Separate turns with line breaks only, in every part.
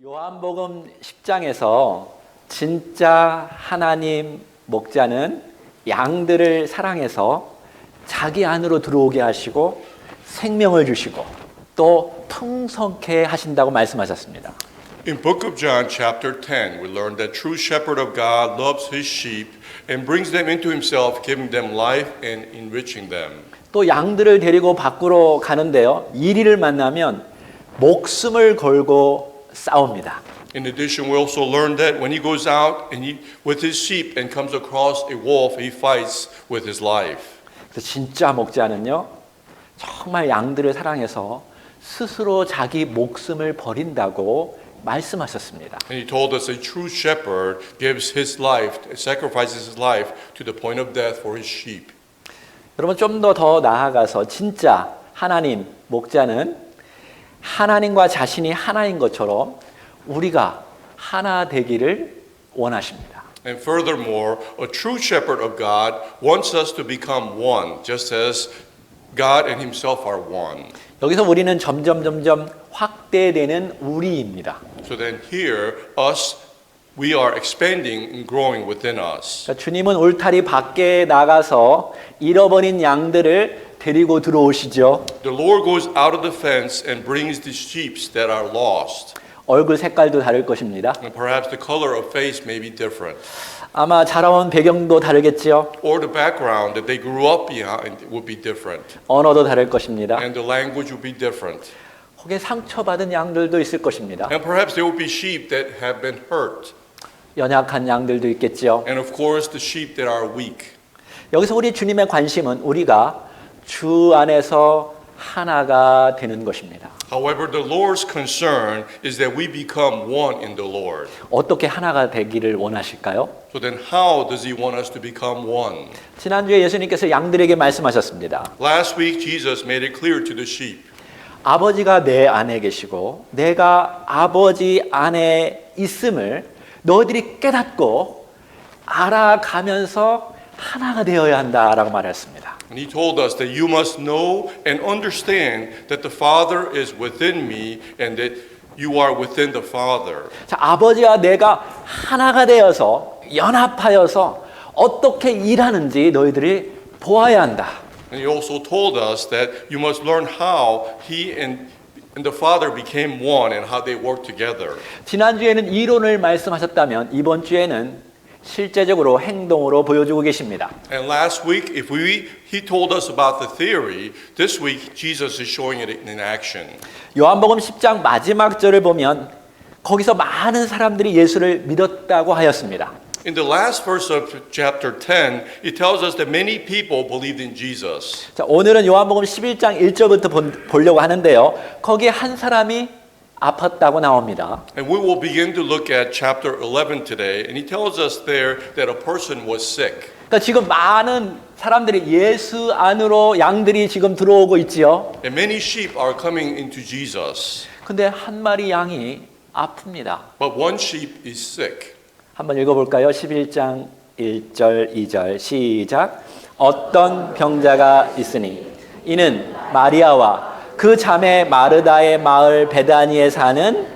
요한복음 10장에서 진짜 하나님 목자는 양들을 사랑해서 자기 안으로 들어오게 하시고 생명을 주시고 또 풍성케 하신다고 말씀하셨습니다.
In Book of John, chapter 10, we learn that true shepherd of God loves his sheep and brings them into himself, giving them life and enriching them.
또 양들을 데리고 밖으로 가는데요. 이리를 만나면 목숨을 걸고 싸웁니다.
In addition, we also learn that when he goes out with his sheep and comes across a wolf, he fights with his life.
그래서 진짜 목자는요. 정말 양들을 사랑해서 스스로 자기 목숨을 버린다고 말씀하셨습니다.
And he told us a true shepherd gives his life, sacrifices his life to the point of death for his sheep.
여러분 좀 더 나아가서 진짜 하나님 목자는 하나님과 자신이 하나인 것처럼 우리가 하나 되기를 원하십니다.
And furthermore, a true shepherd of God wants us to become one, just as God and himself are one.
여기서 우리는 점점 확대되는 우리입니다.
So then here, we are expanding and growing within us.
그러니까 주님은 울타리 밖에 나가서 잃어버린 양들을 데리고 들어오시죠.
The Lord goes out of the fence and brings the sheep that are lost.
얼굴 색깔도 다를 것입니다.
And perhaps the color of face may be different.
아마 자라온 배경도 다르겠지요.
Or the background that they grew up behind will be different.
언어도 다를 것입니다.
And the language will be different.
혹은 상처받은 양들도 있을 것입니다.
And perhaps there will be sheep that have been hurt.
연약한 양들도 있겠지요.
And of course the sheep that are weak.
여기서 우리 주님의 관심은 우리가 주 안에서 하나가 되는 것입니다.
However, the Lord's concern is that we become one in the Lord.
어떻게 하나가 되기를 원하실까요?
So then how does he want us to become one?
지난주에 예수님께서 양들에게 말씀하셨습니다.
Last week Jesus made it clear to the sheep.
아버지가 내 안에 계시고 내가 아버지 안에 있음을 너희들이 깨닫고 알아가면서 하나가 되어야 한다라고 말했습니다.
And he told us that you must know and understand that the Father is within me and that you are within the Father.
자, 아버지와 내가 하나가 되어서 연합하여서 어떻게 일하는지 너희들이 보아야 한다.
And he also told us that you must learn how he and the Father became one and how they work together.
지난주에는 이론을 말씀하셨다면 이번 주에는 실제적으로 행동으로 보여주고 계십니다.
And last week, he told us about the theory. This week, Jesus is showing it in action.
요한복음 10장 마지막 절을 보면 거기서 많은 사람들이 예수를 믿었다고 하였습니다.
In the last verse of chapter 10, it tells us that many people believed in Jesus.
자, 오늘은 요한복음 11장 1절부터 보려고 하는데요. 거기에 한 사람이 아팠다고 나옵니다.
And we will begin to look at chapter 11 today, and he tells us there that a person was sick.
그러니까 지금 많은 사람들이 예수 안으로 양들이 지금 들어오고 있지요.
And many sheep are coming into Jesus.
근데 한 마리 양이 아픕니다.
But one sheep is sick.
한번 읽어볼까요? 11장 1절 2절 시작. 어떤 병자가 있으니 이는 마리아와 그 자매 마르다의 마을 베다니에 사는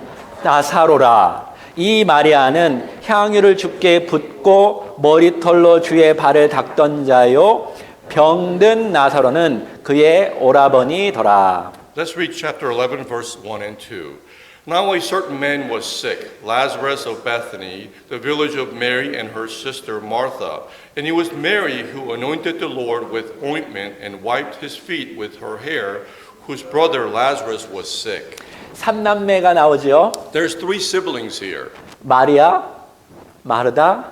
나사로라. 이 마리아는 향유를 주께 붓고 머리털로 주의 발을 닦던 자요. 병든 나사로는 그의 오라버니더라.
Let's read chapter 11, verse 1 and 2. Now a certain man was sick, Lazarus of Bethany, the village of Mary and her sister Martha. And it was Mary who anointed the Lord with ointment and wiped his feet with her hair, whose brother Lazarus was sick.
삼남매가 나오죠.
There's three siblings here.
마리아, 마르다,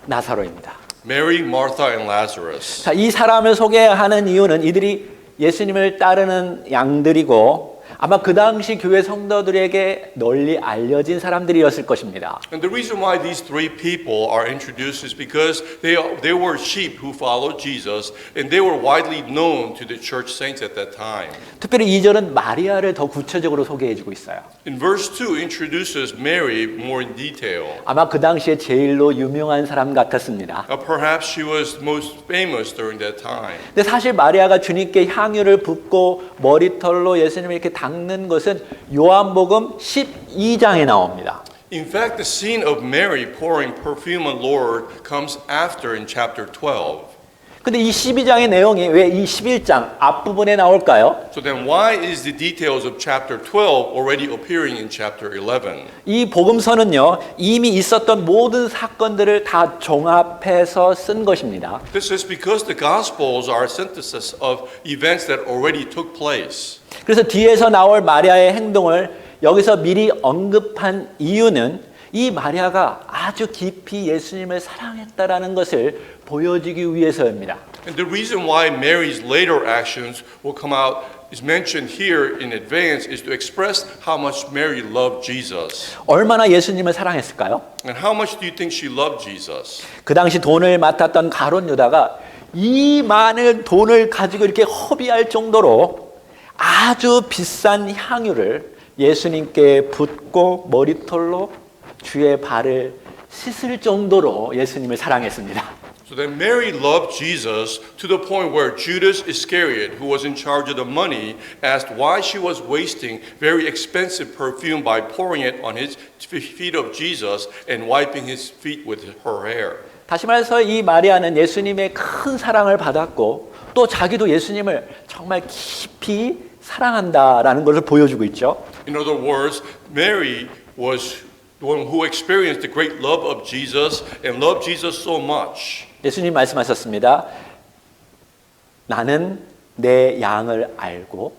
나사로입니다.
Mary, Martha, and Lazarus.
자, 이 사람을 소개하는 이유는 이들이 예수님을 따르는 양들이고 아마 그 당시 교회 성도들에게 널리 알려진 사람들이었을 것입니다.
And the reason why these three people are introduced is because they were sheep who followed Jesus, and they were widely known to the church saints at that time.
특별히 2절은 마리아를 더 구체적으로 소개해주고 있어요.
In verse 2 introduces Mary more in detail.
아마 그 당시에 제일로 유명한 사람 같았습니다.
Perhaps she was most famous during that time.
근데 사실 마리아가 주님께 향유를 붓고 머리털로 예수님을 이렇게 닦는 것은 요한복음 12장에 나옵니다.
In fact, the scene of Mary pouring perfume on Lord comes after in chapter 12.
근데 이 12장의 내용이 왜 이 11장 앞부분에 나올까요?
So then why is the details of chapter 12 already appearing in chapter 11?
이 복음서는요, 이미 있었던 모든 사건들을 다 종합해서 쓴 것입니다.
This is because the Gospels are a synthesis of events that already took place.
그래서 뒤에서 나올 마리아의 행동을 여기서 미리 언급한 이유는 이 마리아가 아주 깊이 예수님을 사랑했다라는 것을 보여주기 위해서입니다.
And the reason why Mary's later actions will come out is mentioned here in advance is to express how much Mary loved Jesus.
얼마나 예수님을 사랑했을까요?
And how much do you think she loved Jesus?
그 당시 돈을 맡았던 가룟 유다가 이 많은 돈을 가지고 이렇게 허비할 정도로 아주 비싼 향유를 예수님께 붓고 머리털로 주의 발을 씻을 정도로 예수님을 사랑했습니다.
So then Mary loved Jesus to the point where Judas Iscariot, who was in charge of the money, asked why she was wasting very expensive perfume by pouring it on his feet of Jesus and wiping his feet with her hair.
다시 말해서 이 마리아는 예수님의 큰 사랑을 받았고 또 자기도 예수님을 정말 깊이 사랑한다라는 것을 보여주고 있죠.
In other words, Mary was the one who experienced the great love of Jesus and loved Jesus so much.
예수님 말씀하셨습니다. 나는 내 양을 알고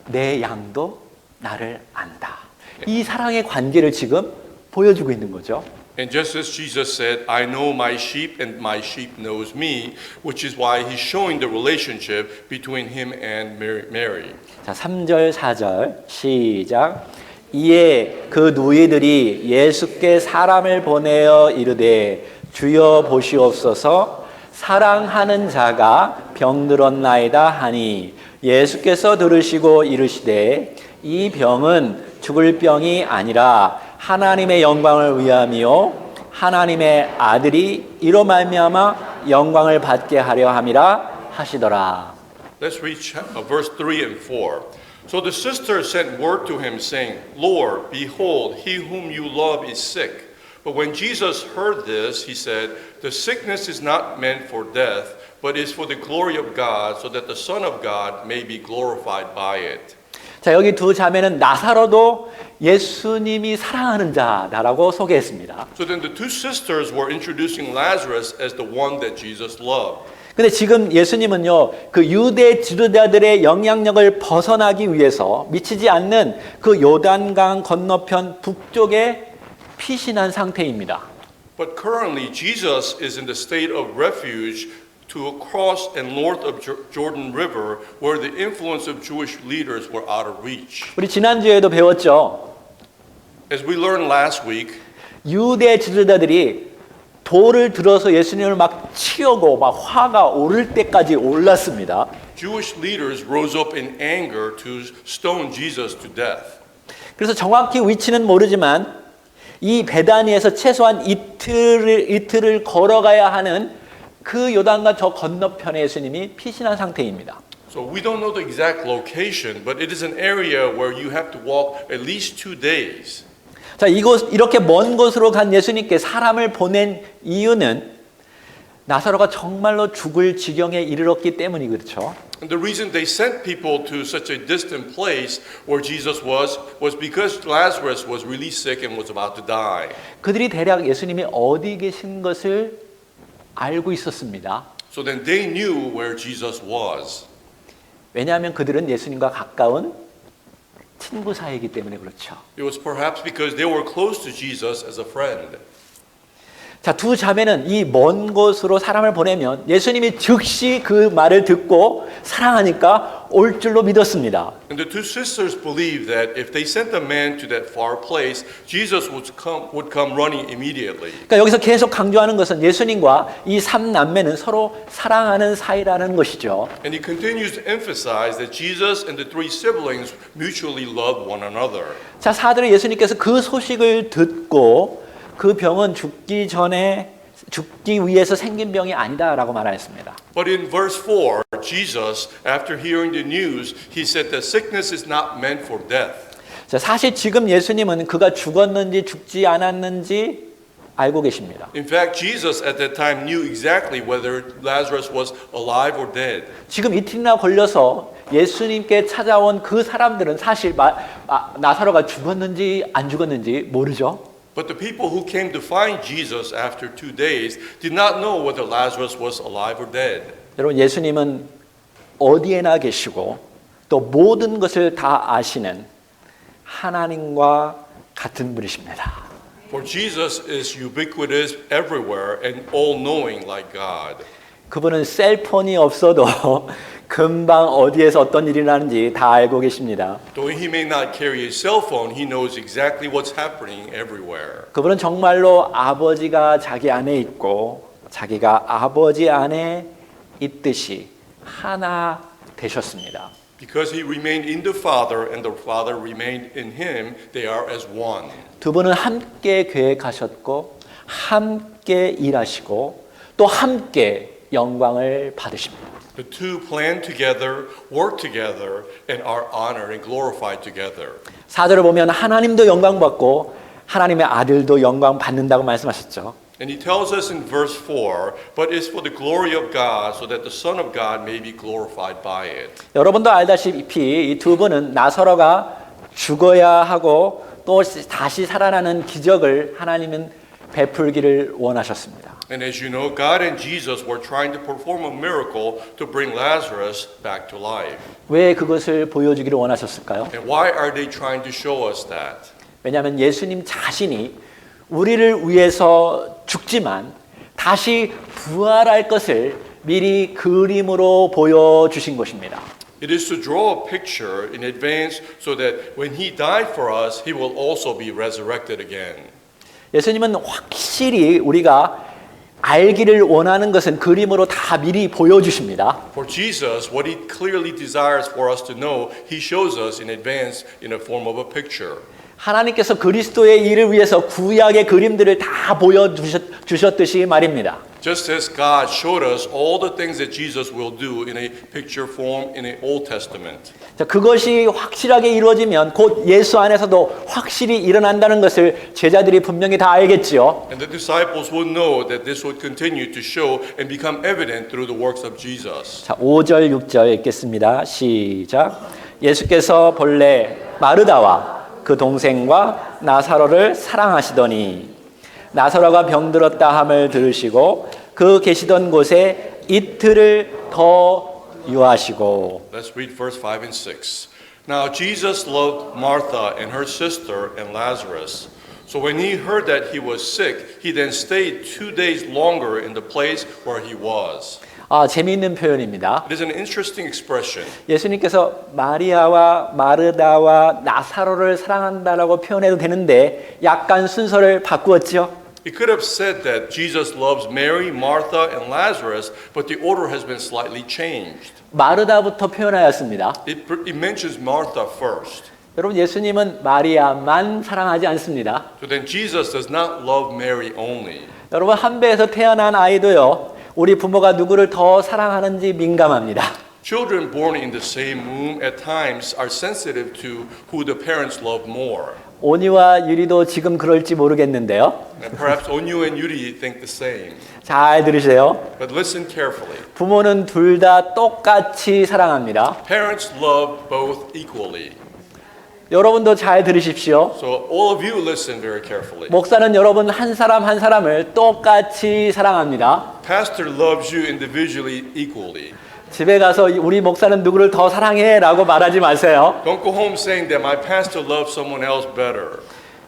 내 양도 나를 안다. 이 사랑의 관계를 지금 보여주고 있는 거죠.
And just as Jesus said, I know my sheep and my sheep knows me, which is why he's showing the relationship between him and Mary.
자, 3절, 4절 시작. 이에 그 누이들이 예수께 사람을 보내어 이르되 주여 보시옵소서 사랑하는 자가 병들었나이다 하니 예수께서 들으시고 이르시되 이 병은 죽을 병이 아니라 하나님의 영광을 위함이요 하나님의 아들이 이로 말미암아 영광을 받게 하려 함이라 하시더라.
Let's read verse 3 and 4. So the sisters sent word to him, saying, Lord, behold, he whom you love is sick. But when Jesus heard this, he said, the sickness is not meant for death, but is for the glory of God, so that the Son of God may be glorified by it.
자, 여기 두 자매는 나사로도 예수님이 사랑하는 자다라고 소개했습니다.
So then the two sisters were introducing Lazarus as the one that Jesus loved.
근데 지금 예수님은요, 그 유대 지도자들의 영향력을 벗어나기 위해서 미치지 않는 그 요단강 건너편 북쪽에 피신한 상태입니다.
But currently, Jesus is in the state of refuge to across and north of Jordan River, where the influence of Jewish leaders were out of reach.
우리 지난주에도 배웠죠.
As we learned last week,
유대 지도자들이 돌을 들어서 예수님을 막 치우고 막 화가 오를 때까지 올랐습니다.
Jewish leaders rose up in anger to stone Jesus to death.
그래서 정확히 위치는 모르지만 이 베다니에서 최소한 이틀을 걸어가야 하는 그 요단강 저 건너편에 예수님이 피신한 상태입니다.
So we don't know the exact location, but it is an area where you have to walk at least 2 days.
자, 이렇게 먼 곳으로 간 예수님께 사람을 보낸 이유는 나사로가 정말로 죽을 지경에 이르렀기 때문이 그렇죠.
And the reason they sent people to such a distant place where Jesus was because Lazarus was really sick and was about to die.
그들이 대략 예수님이 어디 계신 것을 알고 있었습니다.
So then they knew where Jesus was.
왜냐하면 그들은 예수님과 가까운 친구 사이이기 때문에 그렇죠.
It was perhaps because they were close to Jesus as a friend.
자, 두 자매는 이 먼 곳으로 사람을 보내면 예수님이 즉시 그 말을 듣고 사랑하니까 올 줄로 믿었습니다.
And the two sisters believed that if they sent a man to that far place, Jesus would come running immediately.
그러니까 여기서 계속 강조하는 것은 예수님과 이 삼남매는 서로 사랑하는 사이라는 것이죠.
And he continues to emphasize that Jesus and the three siblings mutually loved one another.
자, 사들의 예수님께서 그 소식을 듣고 그 병은 죽기 위해서 생긴 병이 아니다라고 말하였습니다.
But in verse 4, Jesus, after hearing the news, he said that sickness is not meant for death.
자, 사실 지금 예수님은 그가 죽었는지 죽지 않았는지 알고 계십니다.
In fact, Jesus at that time knew exactly whether Lazarus was alive or dead.
지금 이틀이나 걸려서 예수님께 찾아온 그 사람들은 사실 나사로가 죽었는지 안 죽었는지 모르죠.
But the people who came to find Jesus after 2 days did not know whether Lazarus was alive or dead.
여러분, 예수님은 어디에나 계시고 또 모든 것을 다 아시는 하나님과 같은 분이십니다.
For Jesus is ubiquitous everywhere and all-knowing like God.
그분은 셀폰이 없어도 금방 어디에서 어떤 일이 나는지 다 알고 계십니다.
Though he may not carry a cell phone, he knows exactly what's happening everywhere.
그분은 정말로 아버지가 자기 안에 있고 자기가 아버지 안에 있듯이 하나 되셨습니다.
Because he remained in the Father and the Father remained in him, they are as one.
두 분은 함께 계획하셨고 함께 일하시고 또 함께 영광을 받으십니다.
The two plan together, work together, and are honored and glorified together.
4절을 보면 하나님도 영광 받고 하나님의 아들도 영광 받는다고 말씀하셨죠.
And he tells us in verse 4, but it's for the glory of God, so that the Son of God may be glorified by it.
여러분도 알다시피 이 두 분은 나사로가 죽어야 하고 또 다시 살아나는 기적을 하나님은 베풀기를 원하셨습니다.
And as you know, God and Jesus were trying to perform a miracle to bring Lazarus back to life.
왜 그것을 보여주기를 원하셨을까요?
And why are they trying to show us that?
왜냐하면 예수님 자신이 우리를 위해서 죽지만 다시 부활할 것을 미리 그림으로 보여주신 것입니다.
It is to draw a picture in advance so that when he died for us, he will also be resurrected again.
예수님은 확실히 우리가 알기를 원하는 것은 그림으로 다 미리 보여주십니다.
For Jesus, what he clearly desires for us to know, he shows us in advance in the form of a picture.
하나님께서 그리스도의 일을 위해서 구약의 그림들을 다 보여주셨듯이 말입니다.
Just as God showed us all the things that Jesus will do in a picture form in the Old Testament.
자, 그것이 확실하게 이루어지면 곧 예수 안에서도 확실히 일어난다는 것을 제자들이 분명히 다 알겠지요.
And the disciples would know that this would continue to show and become evident through the works of Jesus.
자, 5절, 6절 읽겠습니다. 시작. 예수께서 본래 마르다와 그 동생과 나사로를 사랑하시더니 나사로가 병들었다 함을 들으시고 그 계시던 곳에 이틀을 더 유하시고.
Let's read verse 5 and 6. Now Jesus loved Martha and her sister and Lazarus. So when he heard that he was sick, he then stayed 2 days longer in the place where he was.
재미있는 표현입니다.
It is an interesting expression.
예수님께서 마리아와 마르다와 나사로를 사랑한다라고 표현해도 되는데 약간 순서를 바꾸었죠.
He could have said that Jesus loves Mary, Martha, and Lazarus, but the order has been slightly changed.
마르다부터 표현하였습니다.
It mentions Martha first.
여러분, 예수님은 마리아만 사랑하지 않습니다.
So then Jesus does not love Mary only.
여러분, 한 배에서 태어난 아이도요, 우리 부모가 누구를 더 사랑하는지 민감합니다.
Children born in the same womb at times are sensitive to who the parents love more.
오니와 유리도 지금 그럴지 모르겠는데요.
And perhaps Onyu and Yuri think the same.
잘 들으세요.
But listen carefully.
부모는 둘 다 똑같이 사랑합니다.
Parents love both equally.
여러분도 잘 들으십시오.
So all of you listen very carefully.
목사는 여러분 한 사람 한 사람을 똑같이 사랑합니다.
Pastor loves you individually equally.
집에 가서 우리 목사는 누구를 더 사랑해 라고 말하지 마세요.
Don't go home saying that my pastor loves someone else better.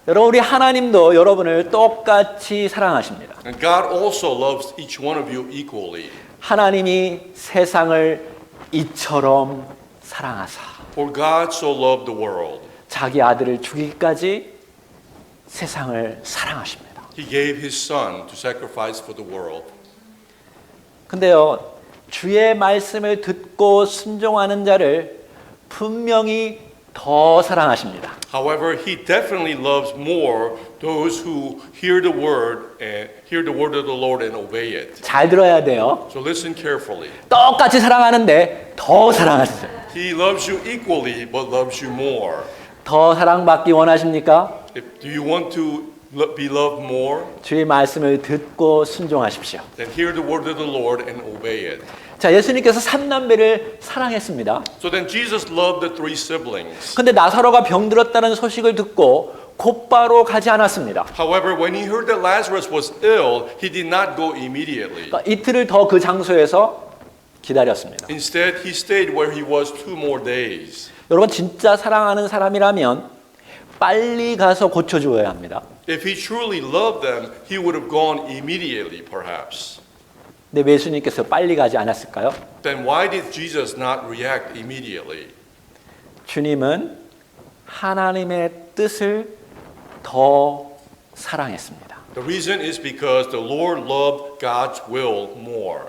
여러분, 우리 하나님도 여러분을 똑같이 사랑하십니다.
And God also loves each one of you equally.
하나님이 세상을 이처럼 사랑하사
For God so loved the world.
자기 아들을 주기까지 세상을 사랑하십니다.
He gave his son to sacrifice for the world.
근데요, 주의 말씀을 듣고 순종하는 자를 분명히 더 사랑하십니다.
However, he definitely loves more those who hear the word of the Lord and obey it.
잘 들어야 돼요.
So listen carefully.
똑같이 사랑하는데 더 사랑하세요.
He loves you equally, but loves you more.
더 사랑받기 원하십니까?
Do you want to be loved more?
주의 말씀을 듣고 순종하십시오.
Then hear the word of the Lord and obey it.
자, 예수님께서 삼남매를 사랑했습니다.
So then Jesus loved the three siblings.
근데 나사로가 병들었다는 소식을 듣고 곧바로 가지 않았습니다.
However, when he heard that Lazarus was ill, he did not go immediately.
그러니까 이틀을 더 그 장소에서 기다렸습니다.
Instead, he stayed where he was 2 more days.
여러분 진짜 사랑하는 사람이라면 빨리 가서 고쳐주어야 합니다.
If he truly loved them, he would have gone immediately, perhaps.
근데 왜 예수님께서 빨리 가지 않았을까요?
Then why did Jesus not react immediately?
주님은 하나님의 뜻을 더 사랑했습니다.
The reason is because the Lord loved God's will more.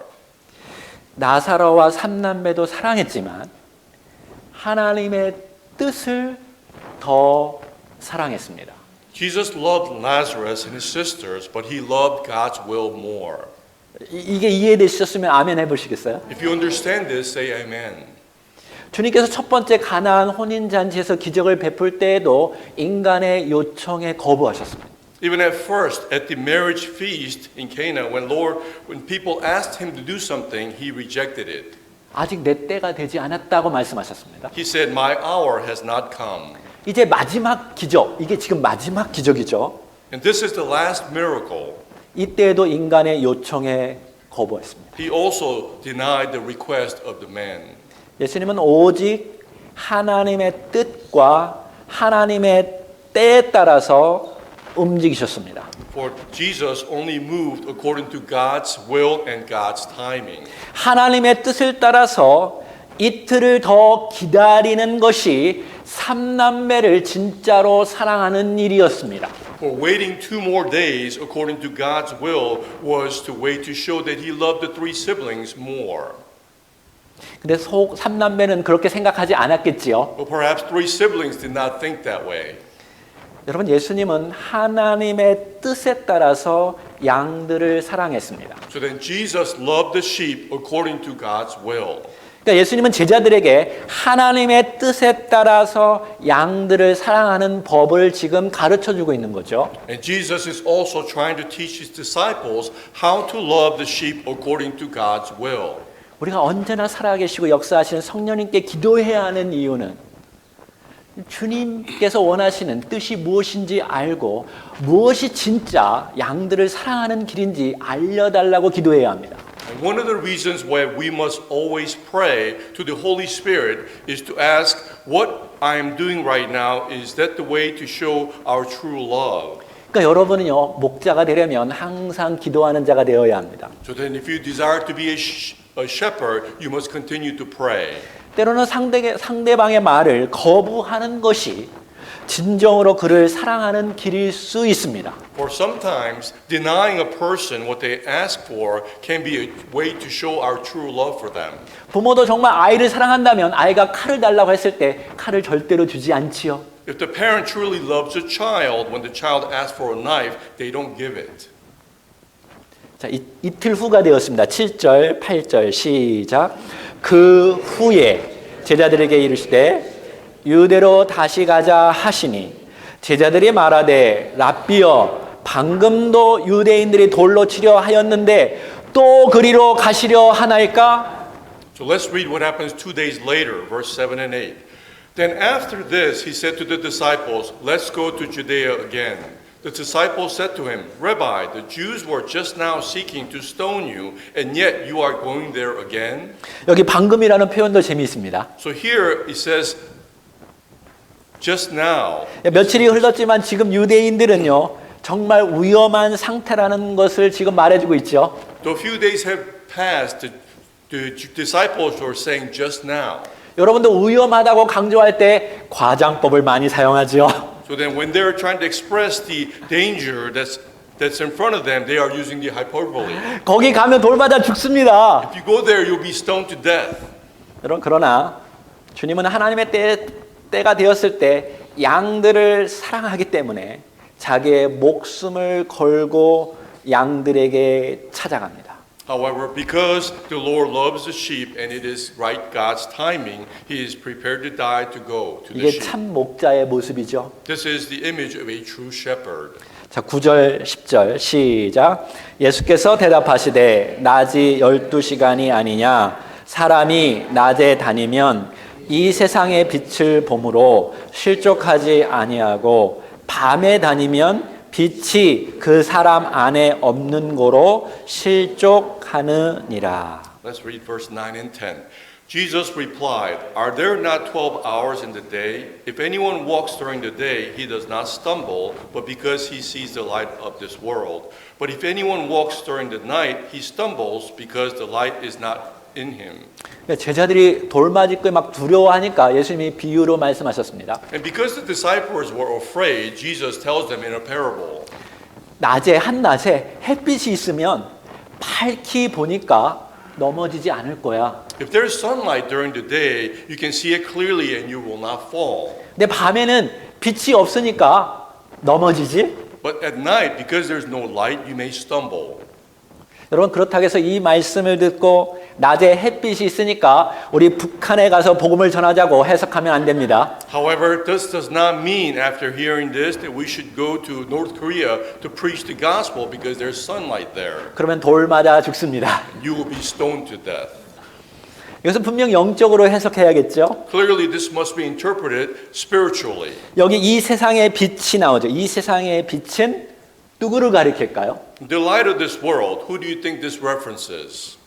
나사로와 삼남매도 사랑했지만 하나님의 뜻을 더 사랑했습니다.
Jesus loved Lazarus and his sisters, but he loved God's will more.
이게 이해되셨으면 아멘 해보시겠어요?
If you understand this, say amen.
주님께서 첫 번째 가나안 혼인잔치에서 기적을 베풀 때에도 인간의 요청에 거부하셨습니다.
Even at first, at the marriage feast in Cana, when people asked him to do something, he rejected it.
아직 내 때가 되지 않았다고 말씀하셨습니다.
He said, "My hour has not come."
이제 마지막 기적, 이게 지금 마지막 기적이죠.
And this is the last miracle.
이때에도 인간의 요청에 거부했습니다.
He also denied the request of the man.
예수님은 오직 하나님의 뜻과 하나님의 때에 따라서 움직이셨습니다.
For Jesus only moved according to God's will and God's timing.
하나님의 뜻을 따라서 이틀을 더 기다리는 것이 삼남매를 진짜로 사랑하는 일이었습니다.
For waiting 2 more days according to God's will was to wait to show that he loved the three siblings more.
근데 삼남매는 그렇게 생각하지 않았겠지요.
But perhaps three siblings did not think that way.
여러분 예수님은 하나님의 뜻에 따라서 양들을 사랑했습니다.
So then Jesus loved the sheep according to God's will.
그러니까 예수님은 제자들에게 하나님의 뜻에 따라서 양들을 사랑하는 법을 지금 가르쳐 주고 있는 거죠.
And Jesus is also trying to teach his disciples how to love the sheep according to God's will.
우리가 언제나 살아계시고 역사하시는 성령님께 기도해야 하는 이유는 주님께서 원하시는 뜻이 무엇인지 알고 무엇이 진짜 양들을 사랑하는 길인지 알려달라고 기도해야 합니다.
And one of the reasons why we must always pray to the Holy Spirit is to ask, what I am doing right now, is that the way to show our true love?
그러니까 여러분은요 목자가 되려면 항상 기도하는 자가 되어야 합니다.
So then if you desire to be a shepherd, you must continue to pray.
때로는 상대방의 말을 거부하는 것이 진정으로 그를 사랑하는 길일 수 있습니다.
For sometimes denying a person what they ask for can be a way to show our true love for them.
부모도 정말 아이를 사랑한다면 아이가 칼을 달라고 했을 때 칼을 절대로 주지 않지요.
If the parent truly loves a child, when the child asks for a knife, they don't give it.
자, 이틀 후가 되었습니다. 7절, 8절 시작. 그 후에 제자들에게 이르시되 유대로 다시 가자 하시니 제자들이 말하되 랍비여 방금도 유대인들이 돌로 치려 하였는데 또 그리로 가시려 하나이까?
So let's read what happens 2 days later, verse 7 and 8. Then after this, he said to the disciples, let's go to Judea again. The disciples said to him, Rabbi, the Jews were just now seeking to stone you, and yet you are going there again?
여기 방금이라는 표현도 재미있습니다.
So here it says, just now.
며칠이 흘렀지만 지금 유대인들은요 정말 위험한 상태라는 것을 지금 말해주고 있죠.
Though a few days have passed, the disciples were saying just now.
여러분도 위험하다고 강조할 때 과장법을 많이 사용하죠.
So then when they're trying to express the danger that's in front of them, they are using the hyperbole.
거기 가면 돌맞아 죽습니다.
If you go there, you'll be stoned to death.
여러분 그러나 주님은 하나님의 때가 되었을 때 양들을 사랑하기 때문에 자기의 목숨을 걸고 양들에게 찾아갑니다.
However, because the Lord loves the sheep and it is right God's timing, he is prepared to die to go to the
이게
sheep.
참 목자의 모습이죠.
This is the image of a true shepherd.
자, 9절, 10절 시작. 예수께서 대답하시되 낮이 12시간이 아니냐 사람이 낮에 다니면 이 세상의 빛을 보므로 실족하지 아니하고 밤에 다니면 빛이 그 사람 안에 없는 고로 실족하느니라.
Let's read verse 9 and 10. Jesus replied, Are there not 12 hours in the day? If anyone walks during the day, he does not stumble, but because he sees the light of this world. But if anyone walks during the night, he stumbles because the light is not in him.
제자들이 돌맞이고 막 두려워하니까 예수님이 비유로 말씀하셨습니다.
And because the disciples were afraid, Jesus tells them in a parable.
낮에 한낮에 햇빛이 있으면 밝히 보니까 넘어지지 않을 거야.
If there is sunlight during the day, you can see it clearly and you will not fall.
근데 밤에는 빛이 없으니까 넘어지지?
But at night, because there's no light, you may stumble.
여러분 그렇다고 해서 이 말씀을 듣고 낮에 햇빛이 있으니까 우리 북한에 가서 복음을 전하자고 해석하면 안 됩니다.
However, this does not mean after hearing this that we should go to North Korea to preach the gospel because there's sunlight there.
그러면 돌 맞아 죽습니다.
You will be stoned to death.
이것은 분명 영적으로 해석해야겠죠.
Clearly, this must be interpreted spiritually.
여기 이 세상의 빛이 나오죠. 이 세상의 빛은 누구를 가리킬까요?
The light of this world, who do you think this references?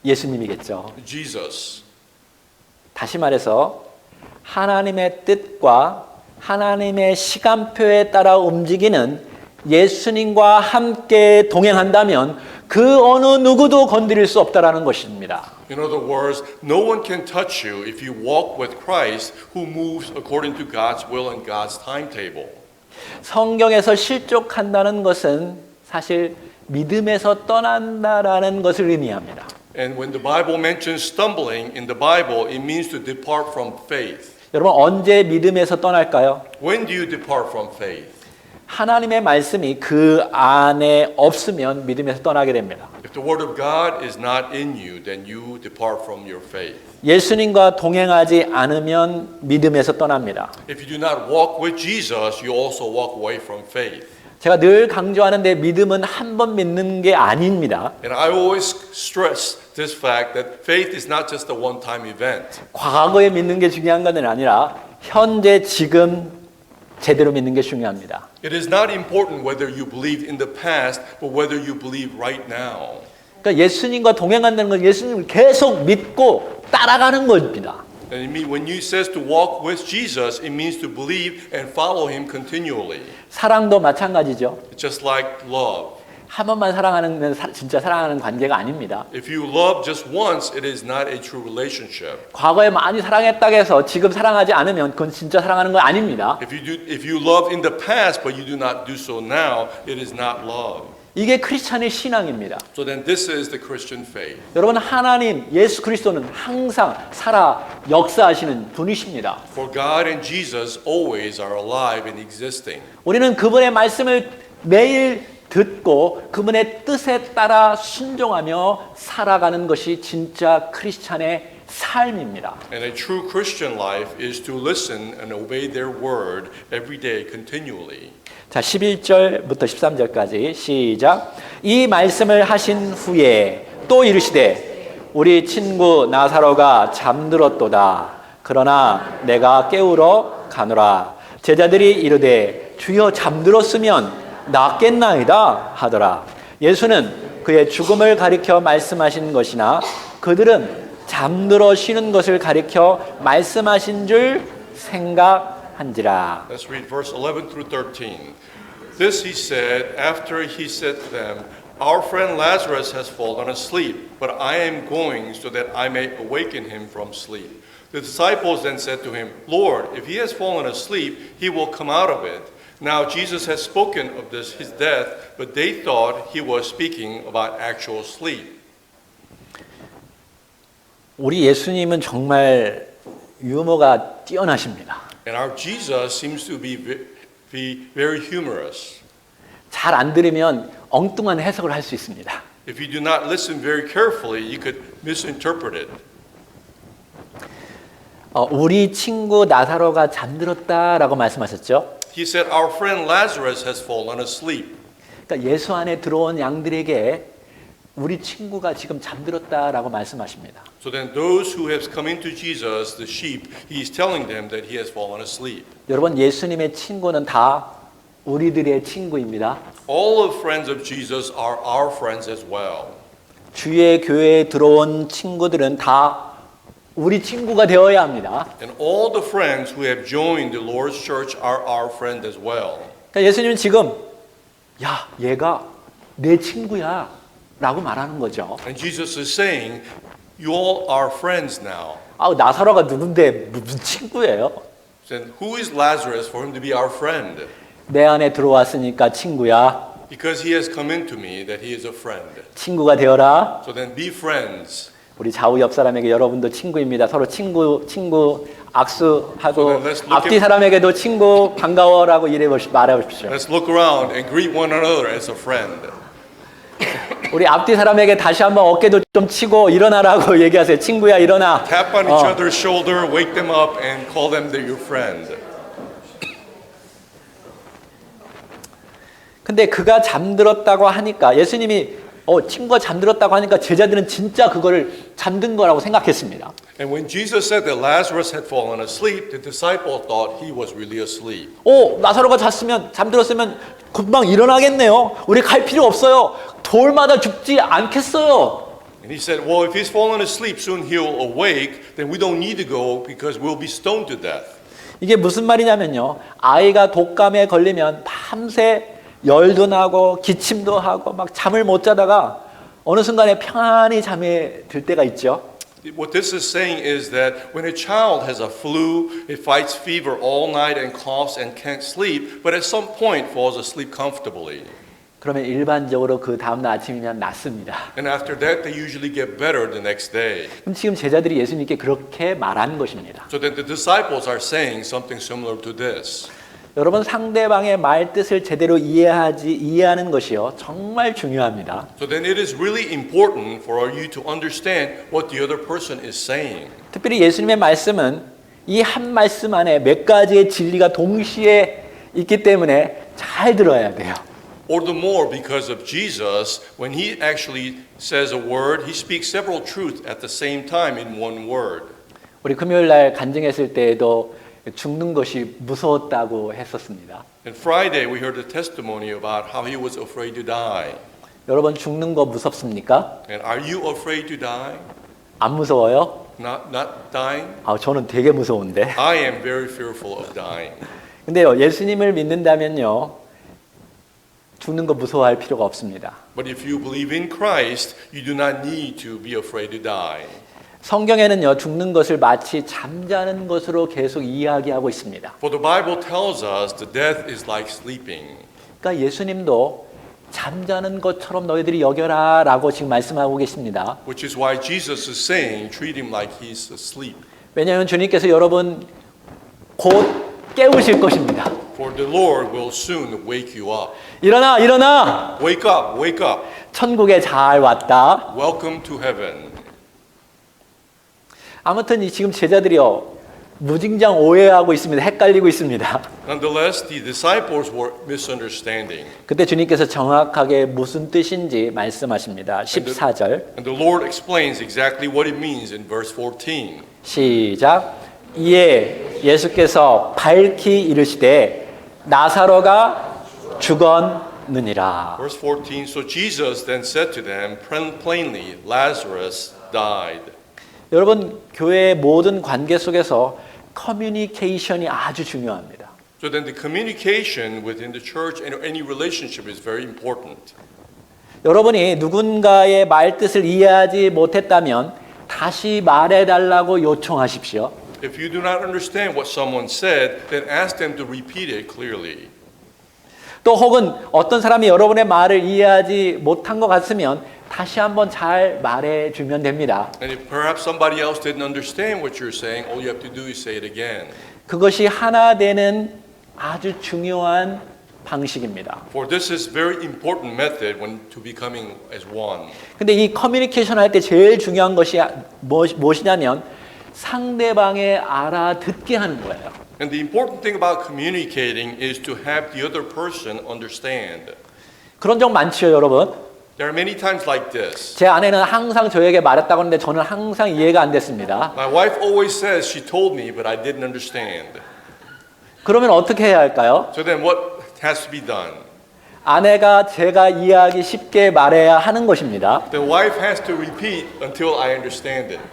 예수님이겠죠.
Jesus.
다시 말해서 하나님의 뜻과 하나님의 시간표에 따라 움직이는 예수님과 함께 동행한다면 그 어느 누구도 건드릴 수 없다라는 것입니다.
In other words, no one can touch you if you walk with Christ who moves according to God's will and God's timetable.
성경에서 실족한다는 것은 사실 믿음에서 떠난다라는 것을 의미합니다.
And when the Bible mentions stumbling in the Bible, it means to depart from faith.
여러분 언제 믿음에서 떠날까요?
When do you depart from faith?
하나님의 말씀이 그 안에 없으면 믿음에서 떠나게 됩니다.
If the word of God is not in you, then you depart from your faith.
예수님과 동행하지 않으면 믿음에서 떠납니다.
If you do not walk with Jesus, you also walk away from faith.
제가 늘 강조하는데 믿음은 한 번 믿는 게 아닙니다.
And I always stress this fact that faith is not just a one-time event.
과거에 믿는 게 중요한 것은 아니라 현재 지금 제대로 믿는 게 중요합니다.
It is not important whether you believed in the past, but whether you believe right now.
그러니까 예수님과 동행한다는 건 예수님을 계속 믿고 따라가는 겁니다.
And when you says to walk with Jesus, it means to believe and follow him continually.
사랑도 마찬가지죠.
It's just like love.
한 번만 사랑하는 건 진짜 사랑하는 관계가 아닙니다.
If you love just once, it is not a true relationship.
과거에 많이 사랑했다고 해서 지금 사랑하지 않으면 그건 진짜 사랑하는 건 아닙니다.
If you love in the past but you do not do so now, it is not love.
이게 크리스찬의 신앙입니다.
So then this is the Christian faith.
여러분 하나님 예수 그리스도는 항상 살아 역사하시는 분이십니다.
For God and Jesus always are alive and existing.
우리는 그분의 말씀을 매일 듣고 그분의 뜻에 따라 순종하며 살아가는 것이 진짜 크리스찬의 삶입니다.
And a true Christian life is to listen and obey their word every day continually.
자, 11절부터 13절까지 시작. 이 말씀을 하신 후에 또 이르시되 우리 친구 나사로가 잠들었도다. 그러나 내가 깨우러 가노라. 제자들이 이르되 주여 잠들었으면 낫겠나이다 하더라. 예수는 그의 죽음을 가리켜 말씀하신 것이나 그들은 잠들어 쉬는 것을 가리켜 말씀하신 줄 생각한지라.
Let's read verse 11 through 13. This he said after he said to them, Our friend Lazarus has fallen asleep, but I am going so that I may awaken him from sleep. The disciples then said to him, Lord, if he has fallen asleep, he will come out of it. Now Jesus has spoken of his death, but they thought he was speaking about actual sleep.
우리 예수님은 정말 유머가 뛰어나십니다.
And our Jesus seems to be very humorous.
잘 안 들으면 엉뚱한 해석을 할 수 있습니다.
If you do not listen very carefully, you could misinterpret it.
우리 친구 나사로가 잠들었다라고 말씀하셨죠.
He said, Our friend Lazarus has fallen asleep.
그러니까 예수 안에 들어온 양들에게 우리 친구가 지금 잠들었다라고 말씀하십니다.
So then those who have come into Jesus, the sheep, he's telling them that he has fallen asleep.
여러분, 예수님의 친구는 다 우리들의 친구입니다.
All the friends of Jesus are our friends as well.
주의 교회에 들어온 친구들은 다 우리 친구가 되어야 합니다.
And all the friends who have joined the Lord's church are our friend as well.
그러니까 예수님은 지금 야, 얘가 내 친구야 라고 말하는 거죠.
And Jesus is saying, you all are friends now.
나사로가 누군데 무슨 친구예요?
Then who is Lazarus for him to be our friend?
내 안에 들어왔으니까 친구야.
Because he has come into me that he is a friend.
친구가 되어라.
So then be friends.
우리 좌우 옆 사람에게 여러분도 친구입니다. 서로 친구 악수하고
So then let's look
앞뒤
at-
사람에게도 친구 반가워라고 말해 보십시오.
Let's look around and greet one another as a friend.
우리 앞뒤 사람에게 다시 한번 어깨도 좀 치고 일어나라고 얘기하세요. 친구야 일어나.
Tap on each other's shoulder, wake them up, and call them your friend.
근데 그가 잠들었다고 하니까 예수님이 친구가 잠들었다고 하니까 제자들은 진짜 그거를 잠든 거라고 생각했습니다.
And when Jesus said that Lazarus had fallen asleep, the disciple thought he was really asleep.
나사로가 잠들었으면 금방 일어나겠네요. 우리 갈 필요 없어요. 돌마다 죽지 않겠어요.
And he said, well, if he's fallen asleep, soon he'll awake, then we don't need to go because we'll be stoned to death.
이게 무슨 말이냐면요. 아이가 독감에 걸리면 밤새 열도 나고 기침도 하고 막 잠을 못 자다가 어느 순간에 평안히 잠에 들 때가 있죠.
What this is saying is that when a child has a flu, it fights fever all night and coughs and can't sleep, but at some point falls asleep comfortably.
그러면 일반적으로 그 다음날 아침이면 낫습니다.
And after that, they usually get better the next day.
그럼 지금 제자들이 예수님께 그렇게 말하는 것입니다.
So then the disciples are saying something similar to this.
여러분, 상대방의 말 뜻을 제대로 이해하는 것이요 정말 중요합니다.
So then it is really important for you to understand what the other person is saying.
특별히 예수님의 말씀은 이 한 말씀 안에 몇 가지의 진리가 동시에 있기 때문에 잘 들어야 돼요.
Or the more because of Jesus, when he actually says a word, he speaks several truths at the same time in one word.
우리 금요일 날 간증했을 때에도 죽는 것이 무서웠다고 했었습니다.
And Friday we heard the testimony about how he was afraid to die.
여러분, 죽는 거 무섭습니까?
And are you afraid to die?
안 무서워요?
Not dying?
저는 되게 무서운데.
I am very fearful of dying.
근데요, 예수님을 믿는다면요, 죽는 거 무서워할 필요가 없습니다.
But if you believe in Christ, you do not need to be afraid to die.
성경에는요, 죽는 것을 마치 잠자는 것으로 계속 이야기하고 있습니다.
For the Bible tells us the death is like sleeping.
그러니까 예수님도 잠자는 것처럼 너희들이 여겨라라고 지금 말씀하고 계십니다.
Which is why Jesus is saying, treat him like he's asleep.
왜냐하면 주님께서 여러분 곧 깨우실 것입니다.
For the Lord will soon wake you up.
일어나, 일어나!
Wake up, wake up.
천국에 잘 왔다.
Welcome to heaven.
아무튼 지금 제자들이요, 무진장 오해하고 있습니다. 헷갈리고 있습니다.
Nonetheless, the disciples were misunderstanding.
그때 주님께서 정확하게 무슨 뜻인지 말씀하십니다. 14절
And the Lord explains exactly what it means in verse 14.
시작. 이에 예수께서 밝히 이르시되 나사로가 죽었느니라.
Verse 14, so Jesus then said to them plainly, Lazarus died.
여러분, 교회의 모든 관계 속에서 커뮤니케이션이 아주 중요합니다.
So then the communication within the church and any relationship is very important.
여러분이 누군가의 말 뜻을 이해하지 못했다면 다시 말해달라고 요청하십시오.
If you do not understand what someone said, then ask them to repeat it clearly.
또 혹은 어떤 사람이 여러분의 말을 이해하지 못한 것 같으면 다시 한번 잘 말해주면 됩니다.
And if perhaps somebody else didn't understand what you're saying, all you have to do is say it again.
그것이 하나 되는 아주 중요한 방식입니다.
For this is very important method when to becoming as one.
근데 이 커뮤니케이션 할 때 제일 중요한 것이 무엇이냐면 상대방의 알아듣게 하는 거예요.
And the important thing about communicating is to have the other person understand.
그런 적 많지요, 여러분?
There are many times like this.
제 아내는 항상 저에게 말했다고 하는데 저는 항상 이해가 안 됐습니다.
My wife always says she told me, but I didn't understand.
그러면 어떻게 해야 할까요?
So then what has to be done?
아내가 제가 이해하기 쉽게 말해야 하는 것입니다.
The wife has to repeat until I understand it.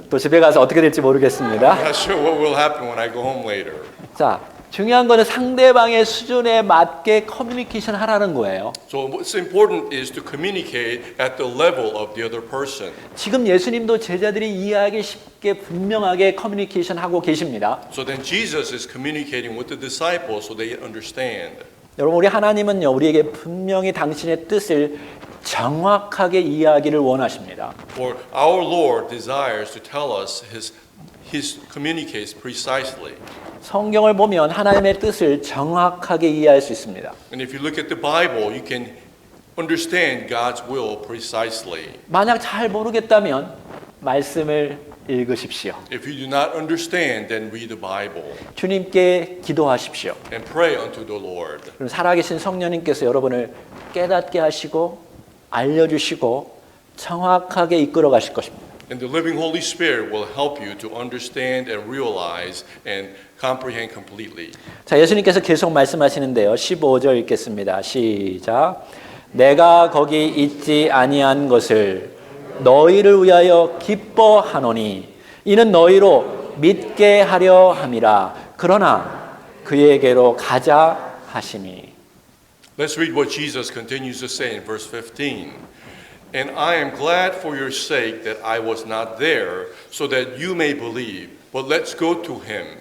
또 집에 가서 어떻게 될지 모르겠습니다.
I'm not sure what will happen when I go home later.
자, 중요한 거는 상대방의 수준에 맞게 커뮤니케이션 하라는 거예요.
So what's important is to communicate at the level of the other person.
지금 예수님도 제자들이 이해하기 쉽게 분명하게 커뮤니케이션 하고 계십니다.
So then Jesus is communicating with the disciples so they understand.
여러분, 우리 하나님은요, 우리에게 분명히 당신의 뜻을 정확하게 이해하기를 원하십니다.
For our Lord desires to tell us His communicates precisely.
성경을 보면 하나님의 뜻을 정확하게 이해할 수 있습니다.
And if you look at the Bible, you can understand God's will precisely.
만약 잘 모르겠다면 말씀을 읽으십시오.
If you do not understand, then read the Bible
주님께 기도하십시오.
and pray unto the Lord.
그럼 살아계신 성령님께서 여러분을 깨닫게 하시고 알려주시고 정확하게 이끌어 가실 것입니다.
And the living Holy Spirit will help you to understand and realize and comprehend completely.
자, 예수님께서 계속 말씀하시는데요. 15절 읽겠습니다. 시작. 내가 거기 있지 아니한 것을 너희를 위하여 기뻐하노니 이는 너희로 믿게 하려 함이라. 그러나 그에게로 가자 하시니.
Let's read what Jesus continues to say in verse 15. And I am glad for your sake that I was not there, so that you may believe. But let's go to him.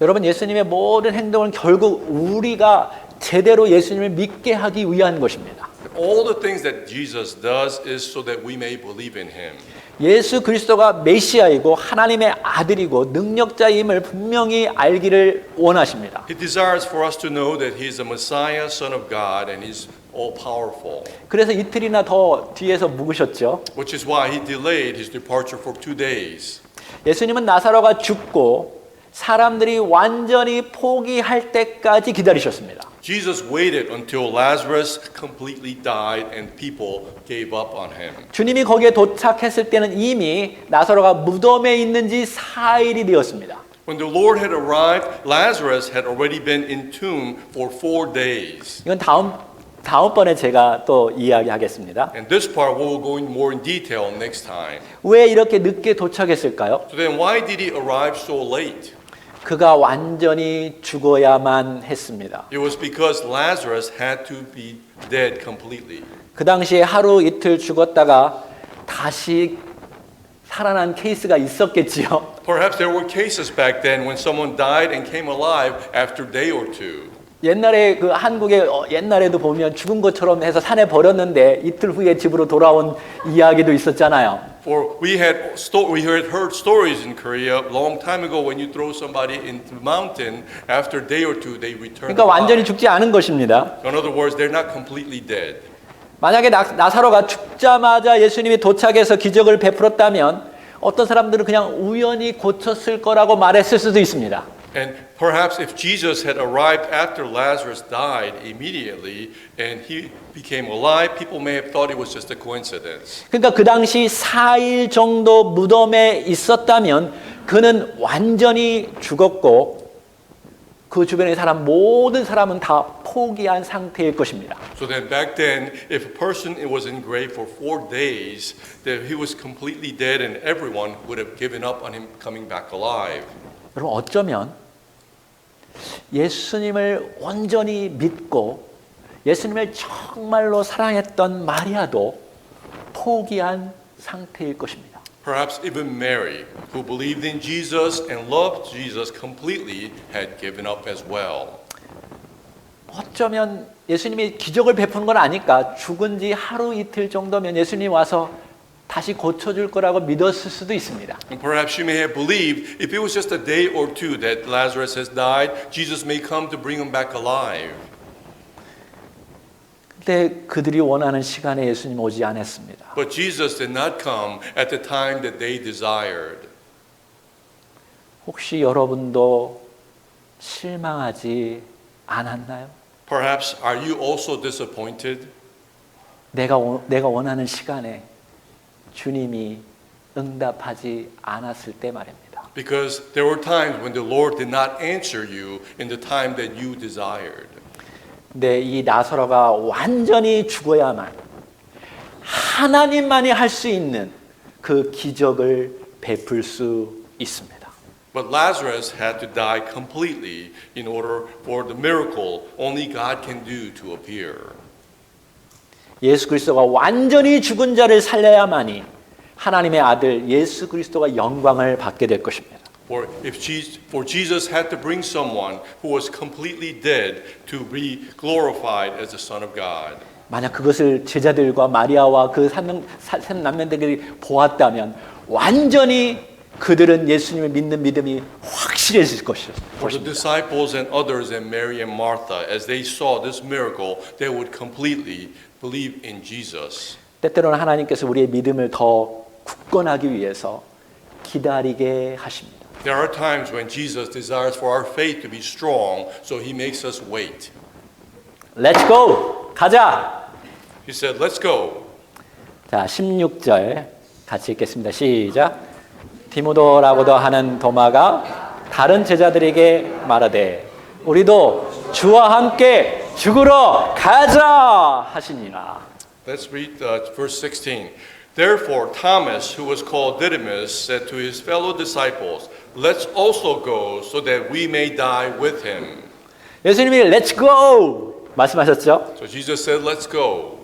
여러분, 예수님의 모든 행동은 결국 우리가 제대로 예수님을 믿게 하기 위한 것입니다.
All the things that Jesus does is so that we may believe in him.
예수 그리스도가 메시아이고 하나님의 아들이고 능력자임을 분명히 알기를 원하십니다.
He desires for us to know that he is a Messiah, Son of God, and he's all powerful.
그래서 이틀이나 더 뒤에서 묵으셨죠.
Which is why he delayed his departure for 2 days.
예수님은 나사로가 죽고 사람들이 완전히 포기할 때까지 기다리셨습니다.
Jesus waited until Lazarus completely died and people gave up on him.
주님이 거기에 도착했을 때는 이미 나사로가 무덤에 있는지 4일이 되었습니다.
When the Lord had arrived, Lazarus had already been entombed for 4 days.
이건 다음번에 제가 또 이야기하겠습니다.
And this part we will go in more in detail next time.
왜 이렇게 늦게 도착했을까요?
So then why did he arrive so late?
그가 완전히 죽어야만 했습니다.
It was because Lazarus had to be dead completely.
그 당시에 하루 이틀 죽었다가 다시 살아난 케이스가 있었겠지요.
Perhaps there were cases back then when someone died and came alive after a day or two.
옛날에 그 한국에 옛날에도 보면 죽은 것처럼 해서 산에 버렸는데 이틀 후에 집으로 돌아온 이야기도 있었잖아요.
For we had heard stories in Korea a long time ago when you throw somebody into the mountain, after a day or two they return.
그러니까 완전히
alive.
죽지 않은 것입니다.
In other words, they're not completely dead.
만약에 나사로가 죽자마자 예수님이 도착해서 기적을 베풀었다면 어떤 사람들은 그냥 우연히 고쳤을 거라고 말했을 수도 있습니다.
And perhaps if Jesus had arrived after Lazarus died immediately and he became alive, people may have thought it was just a coincidence.
그러니까 그 당시 4일 정도 무덤에 있었다면 그는 완전히 죽었고 그 주변의 모든 사람은 다 포기한 상태일 것입니다.
So then back then, if a person was in grave for 4 days, that he was completely dead and everyone would have given up on him coming back alive.
여러분, 어쩌면 예수님을 온전히 믿고 예수님을 정말로 사랑했던 마리아도 포기한 상태일 것입니다.
Perhaps even Mary, who believed in Jesus and loved Jesus completely, had given up as well.
어쩌면 예수님이 기적을 베푸는 건 아니까 죽은 지 하루 이틀 정도면 예수님 와서 다시 고쳐줄 거라고 믿었을 수도 있습니다.
And perhaps you may have believed if it was just a day or two that Lazarus has died, Jesus may come to bring him back alive.
근데 그들이 원하는 시간에 예수님 오지 않았습니다.
But Jesus did not come at the time that they desired.
혹시 여러분도 실망하지 않았나요?
Perhaps are you also disappointed?
내가 원하는 시간에 주님이 응답하지 않았을 때 말입니다.
Because there were times when the Lord did not answer you in the time that you desired.
근데 이 나사로가 완전히 죽어야만 하나님만이 할 수 있는 그 기적을 베풀 수 있습니다.
But Lazarus had to die completely in order for the miracle only God can do to appear.
예수 그리스도가 완전히 죽은 자를 살려야만이 하나님의 아들 예수 그리스도가 영광을 받게 될 것입니다.
For Jesus had to bring someone who was completely dead to be glorified as the Son of God.
만약 그것을 제자들과 마리아와 그 산 남매들이 보았다면 완전히 그들은 예수님을 믿는 믿음이 확실해질
For the
것입니다.
disciples and others and Mary and Martha, as they saw this miracle, they would completely believe in Jesus.
때때로는 하나님께서 우리의 믿음을 더 굳건하기 위해서 기다리게 하십니다.
There are times when Jesus desires for our faith to be strong, so he makes us wait.
Let's go! 가자!
He said, "Let's go."
자, 16절 같이 읽겠습니다. 시작. 디모도라고도 하는 도마가 다른 제자들에게 말하되 우리도 주와 함께 죽으러 가자 하시니라.
Let's read verse 16. Therefore, Thomas, who was called Didymus, said to his fellow disciples, "Let's also go so that we may die with him."
예수님이 Let's go! 말씀하셨죠?
So Jesus said, "Let's go."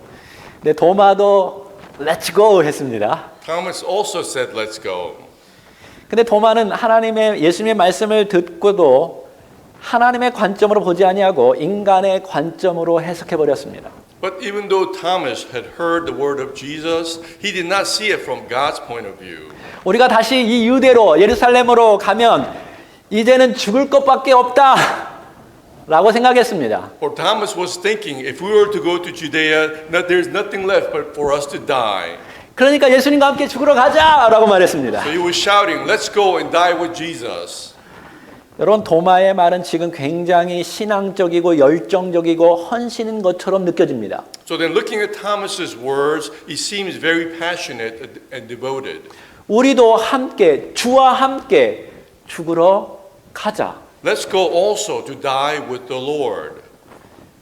네, 도마도 Let's go 했습니다.
Thomas also said, "Let's go."
근데 도마는 예수님의 말씀을 듣고도 하나님의 관점으로 보지 아니하고 인간의 관점으로 해석해 버렸습니다.
But even though Thomas had heard the word of Jesus, he did not see it from God's point of view.
우리가 다시 이 유대로 예루살렘으로 가면 이제는 죽을 것밖에 없다라고 생각했습니다.
For Thomas was thinking, if we were to go to Judea, there's nothing left but for us to die.
그러니까 예수님과 함께 죽으러 가자라고 말했습니다.
So he was shouting, "Let's go and die with Jesus."
여러분 도마의 말은 지금 굉장히 신앙적이고 열정적이고 헌신인 것처럼 느껴집니다.
So then looking at Thomas's words, he seems very passionate and devoted.
우리도 함께 주와 함께 죽으러 가자.
Let's go also to die with the Lord.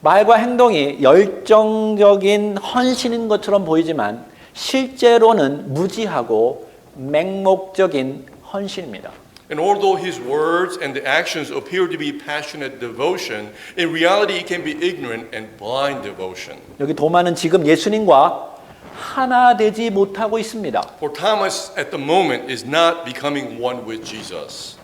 말과 행동이 열정적인 헌신인 것처럼 보이지만 실제로는 무지하고 맹목적인 헌신입니다.
And although his words and the actions appear to be passionate devotion, in reality it can be ignorant and blind devotion.
여기 도마는 지금 예수님과 하나 되지 못하고 있습니다.
For Thomas at the moment is not becoming one with Jesus.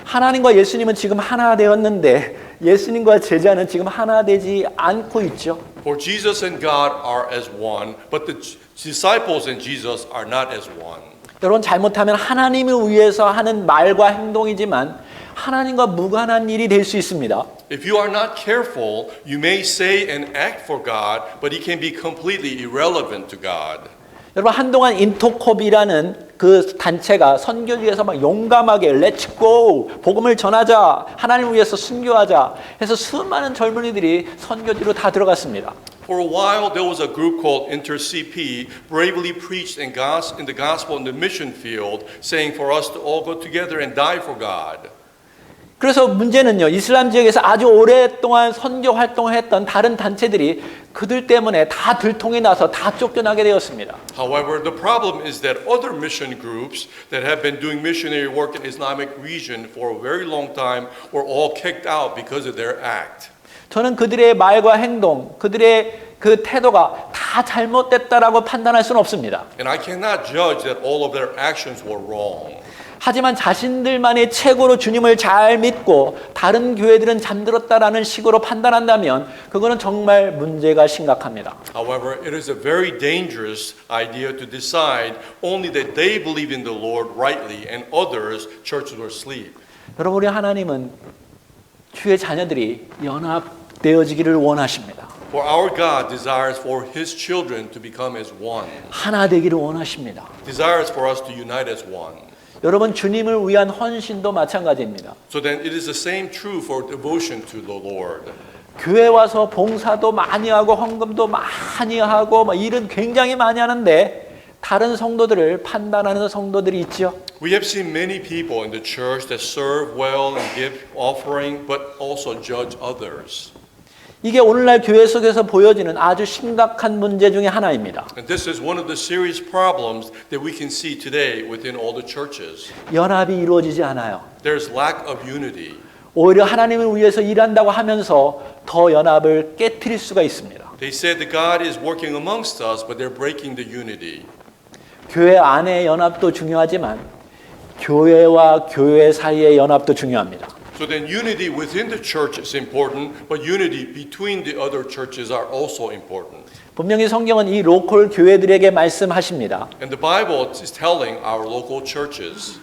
하나님과 예수님은 지금 하나 되었는데 예수님과 제자는 지금 하나 되지 않고 있죠.
For Jesus and God are as one, but the disciples and Jesus are not as one.
여러분 잘못하면 하나님을 위해서 하는 말과 행동이지만 하나님과 무관한 일이 될 수 있습니다.
If you are not careful, you may say and act for God, but it can be completely irrelevant to God.
여러분 한동안 인터콥이라는 그 단체가 선교지에서 막 용감하게 Let's go! 복음을 전하자! 하나님을 위해서 순교하자! 해서 수많은 젊은이들이 선교지로 다 들어갔습니다.
For a while, there was a group called InterCP, bravely preached in the gospel in the mission field, saying for us to all go together and die for God.
그래서 문제는요, 이슬람 지역에서 아주 오랫동안 선교 활동을 했던 다른 단체들이 그들 때문에 다 들통이 나서 다 쫓겨나게 되었습니다.
However, the problem is that other mission groups that have been doing missionary work in Islamic region for a very long time were all kicked out because of their act.
저는 그들의 말과 행동, 그들의 그 태도가 다 잘못됐다라고 판단할 수는 없습니다.
And I cannot judge that all of their actions were wrong.
하지만 자신들만의 책으로 주님을 잘 믿고 다른 교회들은 잠들었다라는 식으로 판단한다면 그거는 정말 문제가 심각합니다.
However, it is a very dangerous idea to decide only that they believe in the Lord rightly and others churches will sleep.
여러분, 우리 하나님은 주의 자녀들이 연합되어지기를 원하십니다.
For our God desires for His children to become as one.
하나 되기를 원하십니다.
Desires for us to unite as one.
여러분, 주님을 위한 헌신도 마찬가지입니다.
So then it is the same true for devotion to the Lord.
교회 와서 봉사도 많이 하고 헌금도 많이 하고 막 일은 굉장히 많이 하는데 다른 성도들을 판단하는 성도들이 있죠.
We have seen many people in the church that serve well and give offering but also judge others.
이게 오늘날 교회 속에서 보여지는 아주 심각한 문제 중에 하나입니다.
And this is one of the serious problems that we can see today within all the churches.
연합이 이루어지지 않아요.
There's lack of unity.
오히려 하나님을 위해서 일한다고 하면서 더 연합을 깨트릴 수가 있습니다.
They said that God is working amongst us, but they're breaking the unity.
교회 안의 연합도 중요하지만 교회와 교회 사이의 연합도 중요합니다.
So then unity within the church is important, but unity between the other churches are also important.
분명히 성경은 이 로컬 교회들에게 말씀하십니다.
And the Bible is telling our local churches.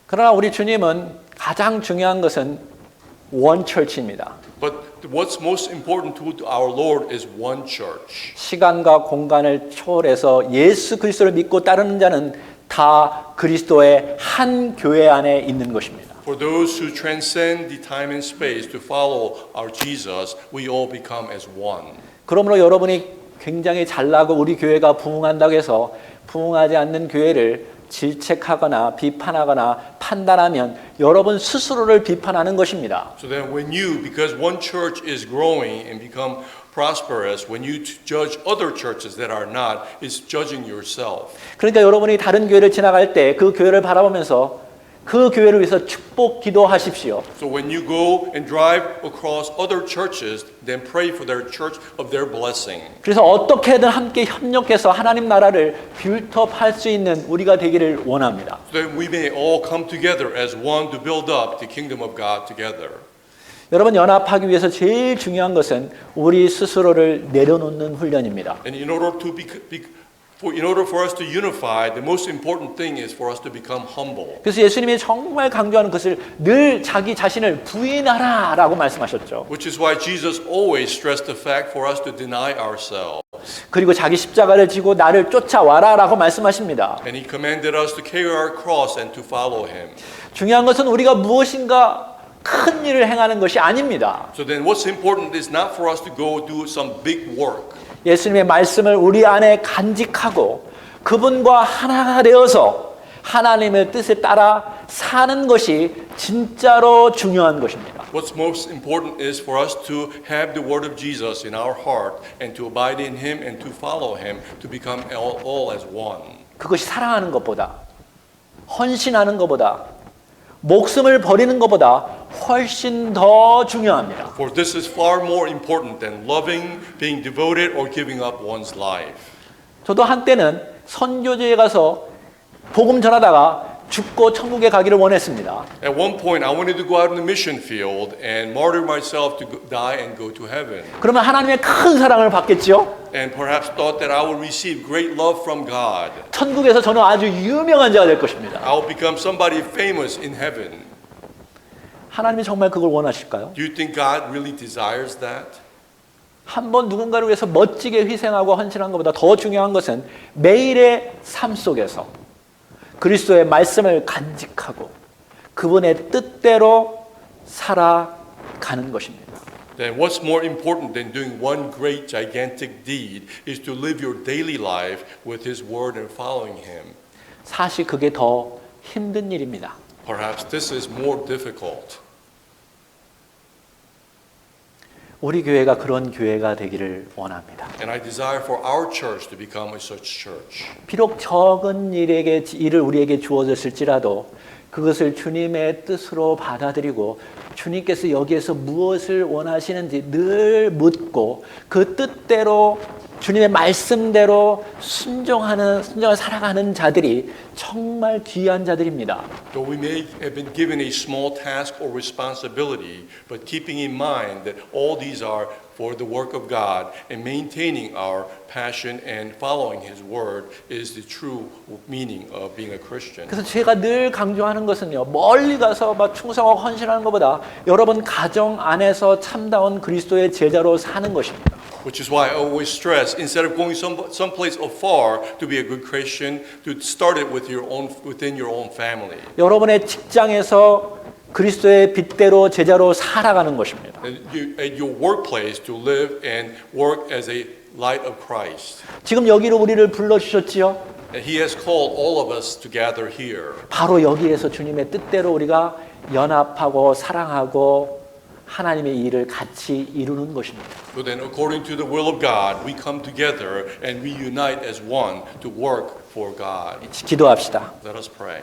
그러나 우리 주님은 가장 중요한 것은 원처치입니다.
But what's most important to our Lord is one church.
시간과 공간을 초월해서 예수 그리스도를 믿고 따르는 자는 다 그리스도의 한 교회 안에 있는 것입니다.
For those who transcend the time and space to follow our Jesus, we all become as one.
그러므로 여러분이 굉장히 잘나고 우리 교회가 부흥한다고 해서 부흥하지 않는 교회를 질책하거나 비판하거나 판단하면 여러분 스스로를 비판하는 것입니다.
So then when you, because one church is growing and become prosperous, when you judge other churches that are not, is judging yourself.
그러니까 여러분이 다른 교회를 지나갈 때 그 교회를 바라보면서 그 교회를 위해서 축복 기도하십시오.
So when you go and drive across other churches, then pray for their church of their blessing.
그래서 어떻게든 함께 협력해서 하나님 나라를 빌드업할 수 있는 우리가 되기를 원합니다.
So that we may all come together as one to build up the kingdom of God together.
여러분, 연합하기 위해서 제일 중요한 것은 우리 스스로를 내려놓는 훈련입니다.
And in order for us to unify, the most important thing is for us to become humble.
그래서 예수님이 정말 강조하는 것을 늘 자기 자신을 부인하라라고 말씀하셨죠.
Which is why Jesus always stressed the fact for us to deny ourselves.
그리고 자기 십자가를 지고 나를 쫓아와라라고 말씀하십니다.
And he commanded us to carry our cross and to follow him.
중요한 것은 우리가 무엇인가 큰 일을 행하는 것이 아닙니다.
So then what's important is not for us to go do some big work.
예수님의 말씀을 우리 안에 간직하고 그분과 하나가 되어서 하나님의 뜻에 따라 사는 것이 진짜로 중요한 것입니다.
What's most important is for us to have the word of Jesus in our heart and to abide in him and to follow him to become all as one.
그것이 사랑하는 것보다 헌신하는 것보다 목숨을 버리는 것보다 훨씬 더 중요합니다.
For this is far more important than loving, being devoted, or giving up one's life.
저도 한때는 선교지에 가서 복음 전하다가 죽고 천국에 가기를 원했습니다.
At one point, I wanted to go out in the mission field and martyr myself to die and go to heaven.
그러면 하나님의 큰 사랑을 받겠죠?
And perhaps thought that I would receive great love from God.
천국에서 저는 아주 유명한 자가 될 것입니다.
I will become somebody famous in heaven.
하나님이 정말 그걸 원하실까요?
Do you think God really desires that?
한번 누군가를 위해서 멋지게 희생하고 헌신한 것보다 더 중요한 것은 매일의 삶 속에서 그리스도의 말씀을 간직하고 그분의 뜻대로 살아가는 것입니다.
Then what's more important than doing one great gigantic deed is to live your daily life with his word and following him.
사실 그게 더 힘든 일입니다.
Perhaps this is more difficult.
우리 교회가 그런 교회가 되기를 원합니다.
And I desire for our church to become a such church.
비록 적은 일을 우리에게 주어졌을지라도 그것을 주님의 뜻으로 받아들이고 주님께서 여기에서 무엇을 원하시는지 늘 묻고 그 뜻대로 주님의 말씀대로 순종을 살아가는 자들이 정말 귀한 자들입니다.
Though we may have been given a small task or responsibility, but keeping in mind that all these are for the work of God and maintaining our passion and following His word is the true meaning of being a Christian.
그래서 제가 늘 강조하는 것은요, 멀리 가서 막 충성하고 헌신하는 것보다 여러분 가정 안에서 참다운 그리스도의 제자로 사는 것입니다.
Which is why I always stress, instead of going someplace afar to be a good Christian, to start it with within your own family.
여러분의 직장에서 그리스도의 빛대로 제자로 살아가는 것입니다.
At your workplace to live and work as a light of Christ.
지금 여기로 우리를 불러주셨지요?
And He has called all of us to gather here.
바로 여기에서 주님의 뜻대로 우리가 연합하고 사랑하고 하나님의 일을 같이 이루는 것입니다.
So then, according to the will of God, we come together and we unite as one to work for God.
기도합시다.
Let us pray.